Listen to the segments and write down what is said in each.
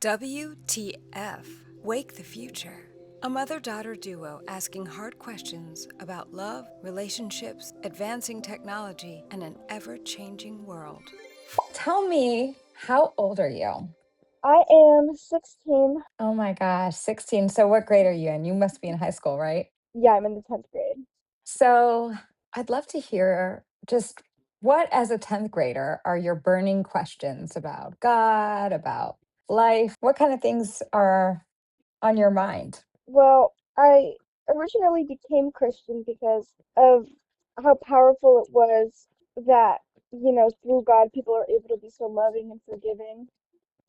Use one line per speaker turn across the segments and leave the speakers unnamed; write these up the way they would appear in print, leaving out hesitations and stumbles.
WTF? Wake the Future. A mother-daughter duo asking hard questions about love, relationships, advancing technology, and an ever-changing world.
Tell me, how old are you?
I am 16.
Oh my gosh, 16. So what grade are you in? You must be in high school, right?
Yeah, I'm in the 10th grade.
So I'd love to hear just what, as a 10th grader, are your burning questions about God, about life? What kind of things are on your mind?
Well, I originally became Christian because of how powerful it was that, through God, people are able to be so loving and forgiving.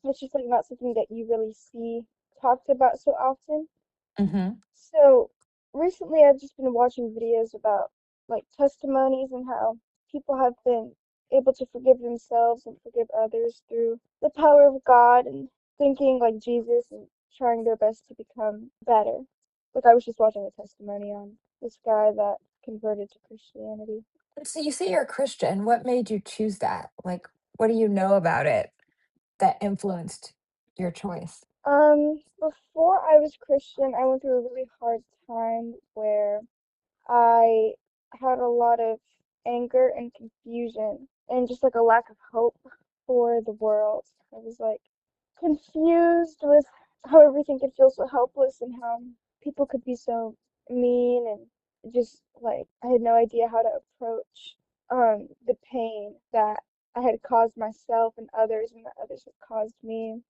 It's just like not something that you really see talked about so often.
Hmm.
So recently I've just been watching videos about like testimonies and how people have been able to forgive themselves and forgive others through the power of God and thinking like Jesus and trying their best to become better. Like I was just watching a testimony on this guy that converted to Christianity.
So you say you're a Christian. What made you choose that? Like, what do you know about it that influenced your choice?
Before I was Christian, I went through a really hard time where I had a lot of anger and confusion and just like a lack of hope for the world. I was like confused with how everything could feel so helpless and how people could be so mean and just like I had no idea how to approach the pain that I had caused myself and that others had caused me.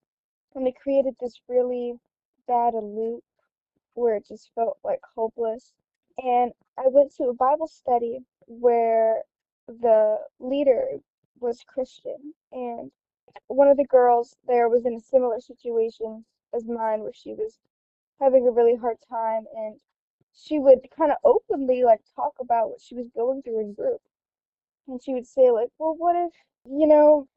And it created this really bad loop where it just felt like hopeless. And I went to a Bible study where the leader was Christian, and one of the girls there was in a similar situation as mine, where she was having a really hard time, and she would kind of openly like talk about what she was going through in group. And she would say like, well, what if,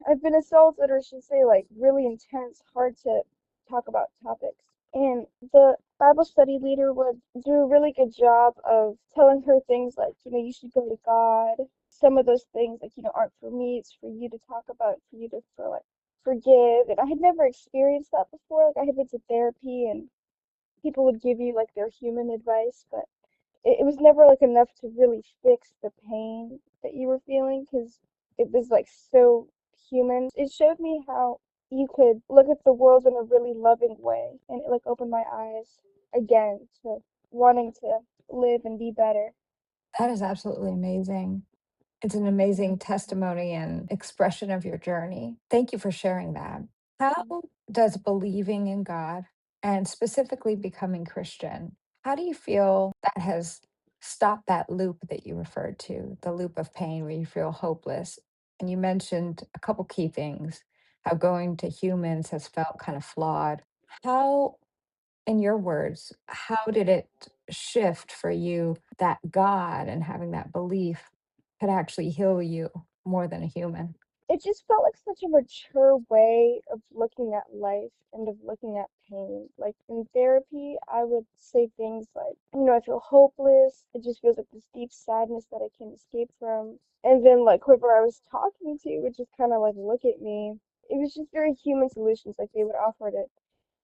I've been assaulted, or she'd say like really intense, hard to talk about topics. And the Bible study leader would do a really good job of telling her things like, you should go to God. Some of those things like, aren't for me, it's for you to talk about, for you to forgive. And I had never experienced that before. Like I had been to therapy and people would give you like their human advice, but it was never like enough to really fix the pain that you were feeling because it was like so human. It showed me how you could look at the world in a really loving way, and it like opened my eyes again to wanting to live and be better.
That is absolutely amazing. It's an amazing testimony and expression of your journey. Thank you for sharing that. How does believing in God and specifically becoming Christian, how do you feel that has stopped that loop that you referred to, the loop of pain where you feel hopeless? And you mentioned a couple key things, how going to humans has felt kind of flawed. How, in your words, how did it shift for you that God and having that belief could actually heal you more than a human?
It just felt like such a mature way of looking at life and of looking at pain. Like in therapy, I would say things like, I feel hopeless. It just feels like this deep sadness that I can't escape from. And then like whoever I was talking to would just kind of like look at me. It was just very human solutions. Like they would offer to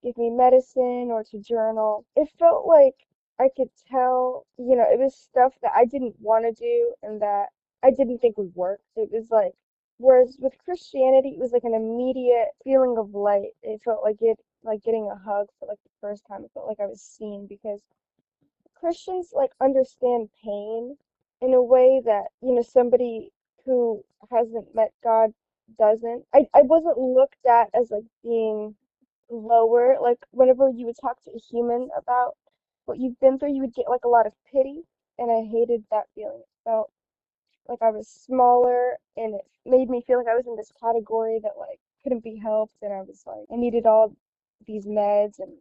give me medicine or to journal. It felt like I could tell, it was stuff that I didn't want to do and that I didn't think would work. It was like, whereas with Christianity, it was like an immediate feeling of light. It felt like getting a hug for like the first time. It felt like I was seen because Christians like understand pain in a way that, somebody who hasn't met God doesn't. I wasn't looked at as like being lower. Like whenever you would talk to a human about what you've been through, you would get like a lot of pity, and I hated that feeling. It felt like I was smaller, and it made me feel like I was in this category that like couldn't be helped, and I was like I needed all these meds, and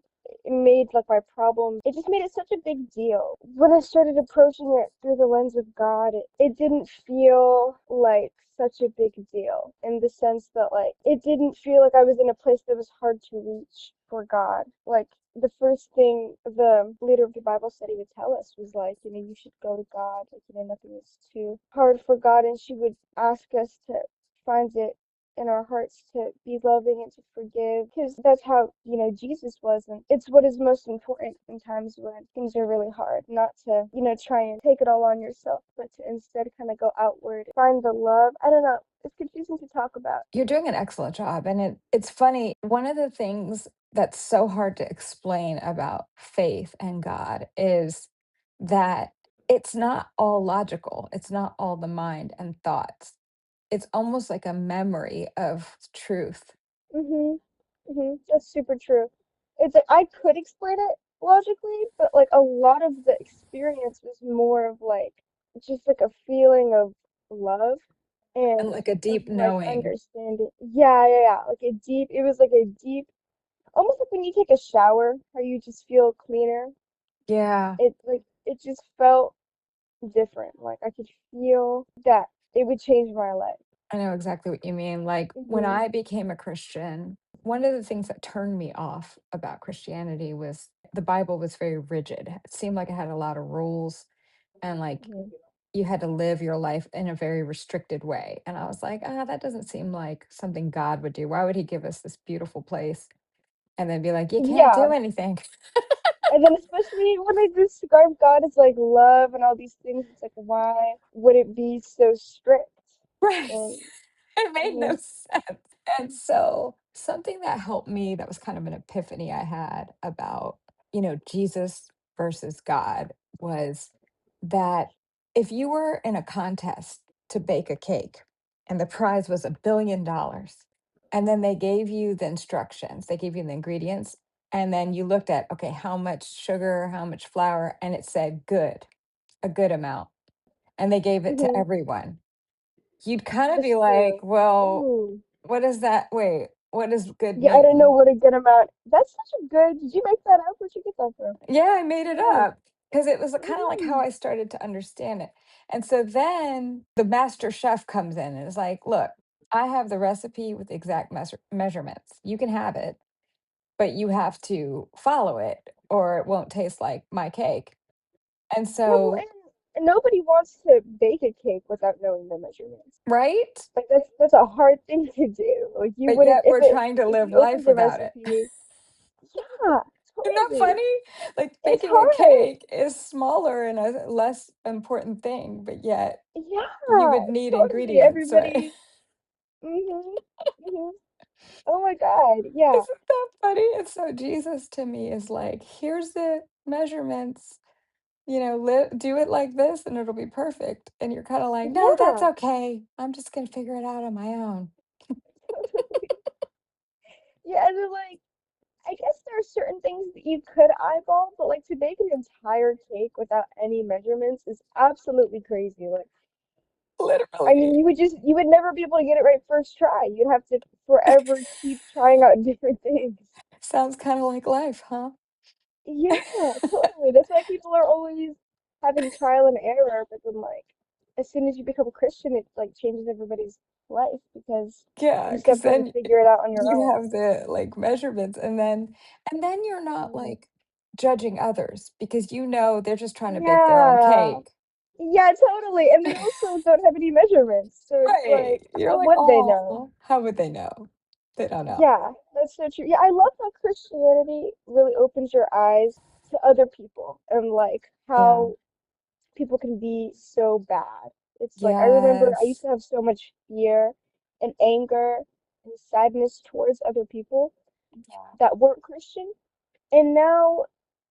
it made like my problem. It just made it such a big deal. When I started approaching it through the lens of God, it didn't feel like such a big deal in the sense that like it didn't feel like I was in a place that was hard to reach for God. Like the first thing the leader of the Bible study would tell us was like, you should go to God. Like, nothing is too hard for God. And she would ask us to find it in our hearts to be loving and to forgive, because that's how, Jesus was. And it's what is most important in times when things are really hard, not to, try and take it all on yourself, but to instead kind of go outward, find the love. I don't know. It's confusing to talk about.
You're doing an excellent job. And it's funny. One of the things that's so hard to explain about faith and God is that it's not all logical, it's not all the mind and thoughts. It's almost like a memory of truth.
Mhm. Mhm. That's super true. It's like I could explain it logically, but like a lot of the experience was more of like just like a feeling of love
And
and
like a
of
deep
like
knowing.
understanding. Yeah, yeah, yeah. Like a deep, it was like a deep, almost like when you take a shower, how you just feel cleaner.
Yeah,
It just felt different. Like I could feel that it would change my life.
I know exactly what you mean. Like when
Mhm.
I became a Christian, one of the things that turned me off about Christianity was the Bible was very rigid. It seemed like it had a lot of rules and like
Mhm.
you had to live your life in a very restricted way. And I was like, that doesn't seem like something God would do. Why would he give us this beautiful place and then be like, you can't
Yeah.
do anything?
And then especially when they describe God as like love and all these things, it's like why would it be so strict?
Right.
And
It made no
mhm,
sense. And so, something that helped me that was kind of an epiphany I had about, Jesus versus God was that if you were in a contest to bake a cake and the prize was $1 billion, and then they gave you the instructions, they gave you the ingredients, and then you looked at, okay, how much sugar, how much flour, and it said good, a good amount, and they gave it to
mhm,
everyone. You'd kind of be
that's
like,
true.
well,
Ooh.
what is that? Wait, what does good
Yeah, I don't know
mean?
what a good amount. That's such a good. Did you make that up? Where'd you get that from?
Yeah, I made it
Nice.
up because it was kind of like how
Mm.
I started to understand it. And so then the master chef comes in and is like, look, I have the recipe with the exact measurements. You can have it, but you have to follow it or it won't taste like my cake. And
Yeah, well,
so,
and nobody wants to bake a cake without knowing the measurements.
right?
Like that's a hard thing to do. Like you
But
wouldn't
yet we're trying to
if
live
you opened
life
the
without it.
recipe. Yeah,
Isn't that
totally.
funny? Like
It's
baking a
hard.
cake is smaller and a less important thing, but yet you
Yeah,
would need
totally.
ingredients, right?
Everybody. Mhm. Mhm. Oh my God. Yeah.
Isn't that funny? And so Jesus to me is like, here's the measurements, do it like this and it'll be perfect. And you're kind of like, no, that's
Yeah.
okay. I'm just gonna figure it out on my own.
Yeah, and then like I guess there are certain things that you could eyeball, but like to bake an entire cake without any measurements is absolutely crazy. Like I mean,
Literally.
you would never be able to get it right first try. You'd have to forever keep trying out different things.
Sounds kind of like life, huh?
Yeah, totally. That's why people are always having trial and error, but then like as soon as you become a Christian, it like changes everybody's life because
Yeah,
you
because
stop trying to
then
figure it out on your
you
own.
have the like measurements and then you're not
Mhm.
like judging others because they're just trying to bake their own
Yeah.
cake.
Yeah, totally. And they also don't have any measurements. So it's
Right.
like,
You're
how
like,
would they know?
oh, how would they know? They don't know.
Yeah, that's so true. Yeah, I love how Christianity really opens your eyes to other people and like
Yeah.
how people can be so bad. It's like I remember I used
Yes.
to have so much fear and anger and sadness towards other people
Yeah.
that weren't Christian. And now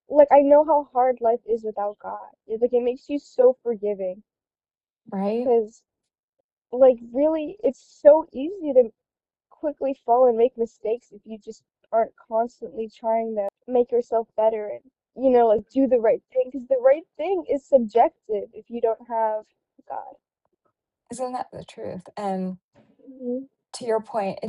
like I know how hard life is without God. Like it makes you so forgiving
Right?
because like really it's so easy to quickly fall and make mistakes if you just aren't constantly trying to make yourself better and like do the right thing because the right thing is subjective if you don't have God.
Isn't that the truth? And
Hmm.
to your point,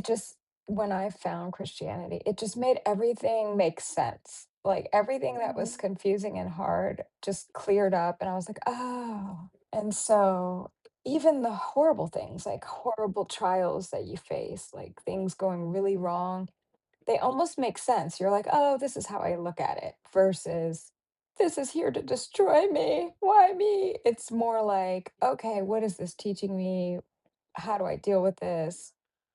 when I found Christianity, it just made everything make sense. Like everything that was
Hmm.
confusing and hard just cleared up. And I was like, oh. And so even the horrible things, like horrible trials that you face, like things going really wrong, they almost make sense. You're like, oh, this is how I look at it versus this is here to destroy me. Why me? It's more like, okay, what is this teaching me? How do I deal with this?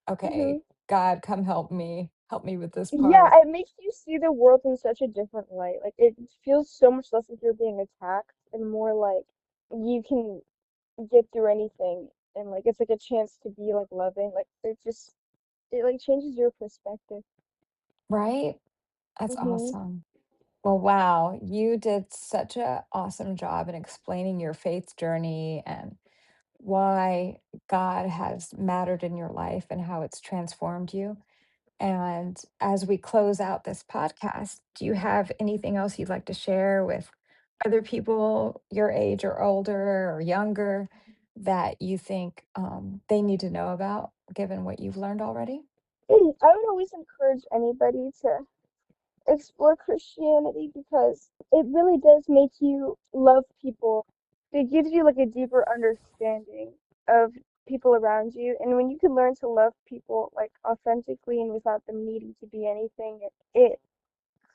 okay,
Mhm.
God, come help me with this
Yeah,
part.
it makes you see the world in such a different light. Like it feels so much less like you're being attacked and more like you can get through anything and like it's like a chance to be like loving. Like it like changes your perspective.
Right? That's
Mhm.
awesome. Well, wow, you did such a awesome job in explaining your faith journey and why God has mattered in your life and how it's transformed you. And as we close out this podcast, do you have anything else you'd like to share with other people your age or older or younger that you think they need to know about, given what you've learned already?
I would always encourage anybody to explore Christianity because it really does make you love people. It gives you like a deeper understanding of people around you. And when you can learn to love people like authentically and without them needing to be anything, it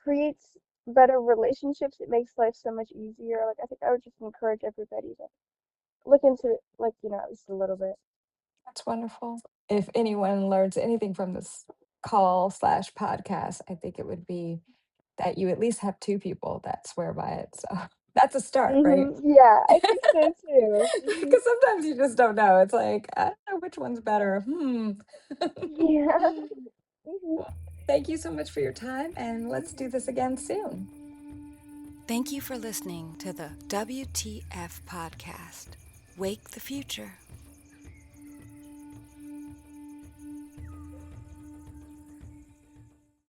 creates better relationships. It makes life so much easier. Like I think I would just encourage everybody to look into it like, at least a little bit.
That's wonderful. If anyone learns anything from this call slash podcast, I think it would be that you at least have two people that swear by it. So that's a start, right?
Yeah, I think so too.
Because sometimes you just don't know. It's like, I don't know which one's better. Hmm.
Yeah. hmm
Well, thank you so much for your time, and let's do this again soon.
Thank you for listening to the WTF Podcast. Wake the Future.